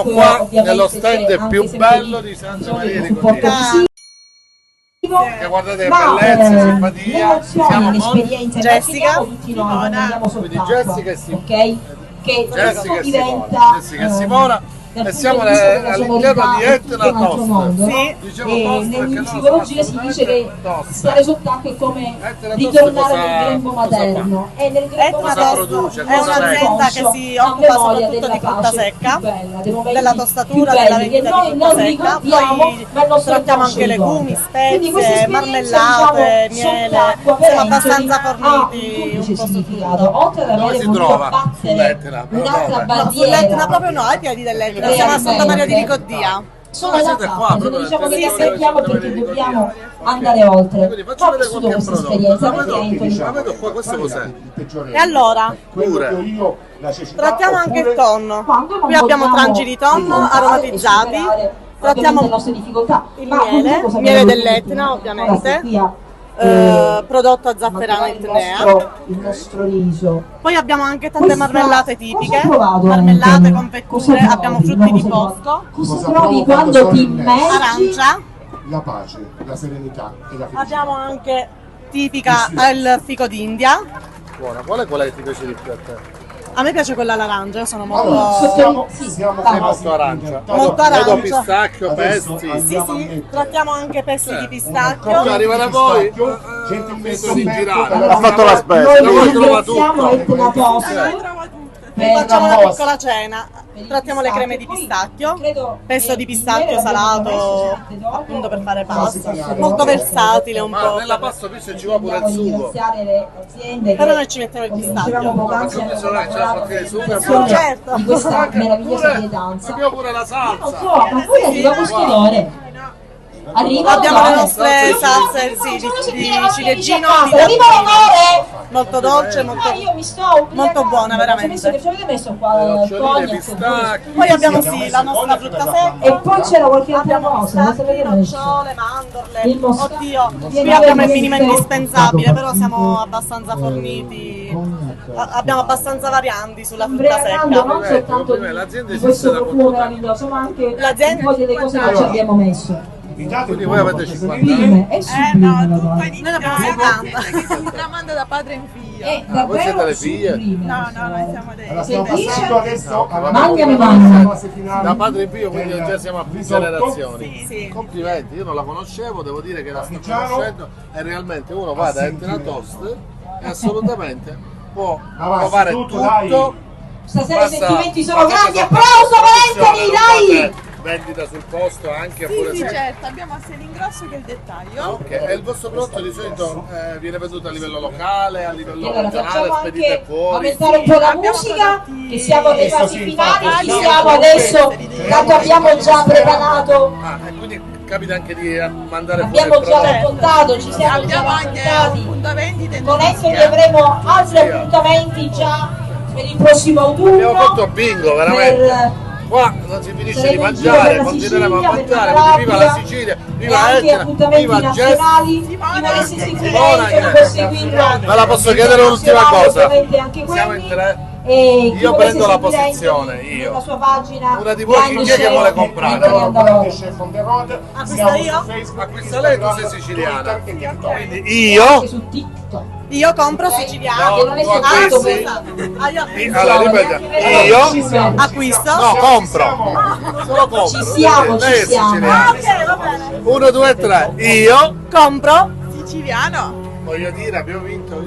Qua nello stand più bello di Santa Maria di Cortina. Che guardate che bellezza, simpatia. Siamo con Jessica, quindi Jessica e Simona. Che Jessica e diventa Jessica e Simona. E siamo all'interno di Etna Toast. Sì. Dicevo E toast perché in no, psicologia si dice che stare sott'acqua è come ritornare nel grembo materno. E nel grembo materno è un'azienda che si occupa soprattutto di frutta secca, della tostatura, della vendita di frutta secca, poi trattiamo anche legumi, spezie, marmellate, miele, siamo abbastanza forniti un po' su tutto. Oltre ad Dove avere si voluto trova? abbattere Sull'Etna, però un'altra dove? No, sull'Etna barriera. proprio no, ai piedi dell'Etna, siamo a Santa Maria di Ricordia. Sono Voi da siete qua, parte, proprio diciamo che nel li territorio aspettiamo di perché Santa Maria di dobbiamo Ricordia. andare oltre. Quindi facci Ma ho vedere vissuto qualche questa prodotto. esperienza, La perché vedo, Anthony? la vedo qua, questo cos'è? E allora, trattiamo anche il tonno. Quando non Qui abbiamo vogliamo trangi di tonno ricordare aromatizzati, e superare, trattiamo ovviamente, le nostre difficoltà. il Ma miele, cosa miele abbiamo dell'Etna voluto? ovviamente, Ora, prodotto a zafferano etnea. il nostro riso. Poi abbiamo anche tante marmellate tipiche, Cosa hai provato, marmellate, Anthony? confetture, Cosa provi? abbiamo frutti No, di cosa provi? bosco, Cosa provi quando ti immergi? arancia, La pace, la serenità e la felicità. abbiamo anche tipica il fico d'India. Buona, qual è che ti piace di più a te? A me piace quella all'arancia, io sono Allora, molto... siamo Molto arancia. Molto arancia. Vedo pistacchio, Adesso pesti. Sì, trattiamo anche pesti di pistacchio. Cioè, arriva da voi? Gentilmente di girare. per la- Ha fatto la spesa. Noi Da voi vi trova ringraziamo tutto. Etna Toast. Facciamo una piccola cena, trattiamo le creme di pistacchio, pesto di pistacchio salato appunto per fare pasta, molto versatile un Ma po'. nella pasta pesce ci va pure il sugo. Le aziende Però noi ci mettiamo il pistacchio. Perché ho bisogno che c'è la partita di Attenzione Certo. di questa meravigliosa Pure, pietanza. abbiamo pure la Non salsa. so, ma poi arriva questo odore. Arriva Abbiamo le l'odore. nostre salse Facciamo di sentire ciliegino, a di casa. Arriva l'odore. molto dolce, Io mi sto molto buona, veramente. Ci avete messo qua il Noccioline, cognac, pistacchi. Poi abbiamo sì la nostra frutta secca. e poi c'era qualche altra Abbiamo cosa, non sapete pistacchi, messo. nocciole, mandorle. Il moscato. Oddio, Viene qui abbiamo il veramente- minimo indispensabile, però siamo abbastanza forniti. Abbiamo abbastanza varianti sulla frutta Imbriagando secca. non soltanto l'azienda di esiste questo da profumo quanto tempo? meraviglioso, ma anche L'azienda- un po' delle cose che ci abbiamo messo. Quindi voi avete 50 anni? Sublime, è sublime la donna. Noi ne abbiamo 70. Si tramanda da padre in figlio. È voi siete davvero le figlie? sublime. No, noi siamo dei... Allora, stiamo Se passando adesso alla Mangiami, alla mangiami. fase finale Da padre in figlio, quindi del già siamo a più risotto. generazioni. Sì. Complimenti, io non la conoscevo, devo dire che la sto Parmigiano. conoscendo e realmente uno va da Etna Toast e assolutamente può Avanti, provare tutto, tutto. Stasera i Basta- sentimenti sono basta grandi, sapere applauso che Valentini, dai! fate vendita sul posto anche oppure Sì, se- certo, abbiamo sia l'ingrosso che il dettaglio. Ok, e il vostro prodotto di solito viene venduto a livello locale, a livello Allora regionale, facciamo spedite anche fuori. aumentare un po' la abbiamo musica, prodotti- che siamo alle Questo fasi sì, finali, infatti, ci sì, siamo sì, adesso, sì, tanto abbiamo già preparato, Ah, e quindi capita anche di mandare abbiamo fuori il già prodotto. raccontato, ci siamo già Abbiamo anche un raccontati. punto vendita in Con Anthony Tunisia. avremo altri appuntamenti già per il prossimo autunno. Abbiamo fatto bingo, veramente. Per- Qua non si finisce di saremo in giro per mangiare, la continueremo a Sicilia, per mangiare, la quindi viva la Calabria, Sicilia, e viva anche Etna, appuntamenti viva Jess. nazionali. Chi volesse sentire Simona, Anthony può seguirlo. Me la posso chiedere un'ultima cosa? Ovviamente anche Siamo in quelli. tre. E chi Io volesse prendo la seguire posizione, Anthony io. nella sua pagina Una di voi chi è che vuole comprare? Anthony Andalò. Acquisto io? Acquista lei, tu sei siciliana. Quindi Anche io, su TikTok. Io compro siciliano. Che non è tu soltanto acquisti? Io Allora, ripeti, io acquisto. no, compro. Solo compro. Ci siamo, Lei è ci siamo. siciliana. Ok, va bene. 1, 2, 3. Io Compro. Siciliano. voglio dire, abbiamo vinto.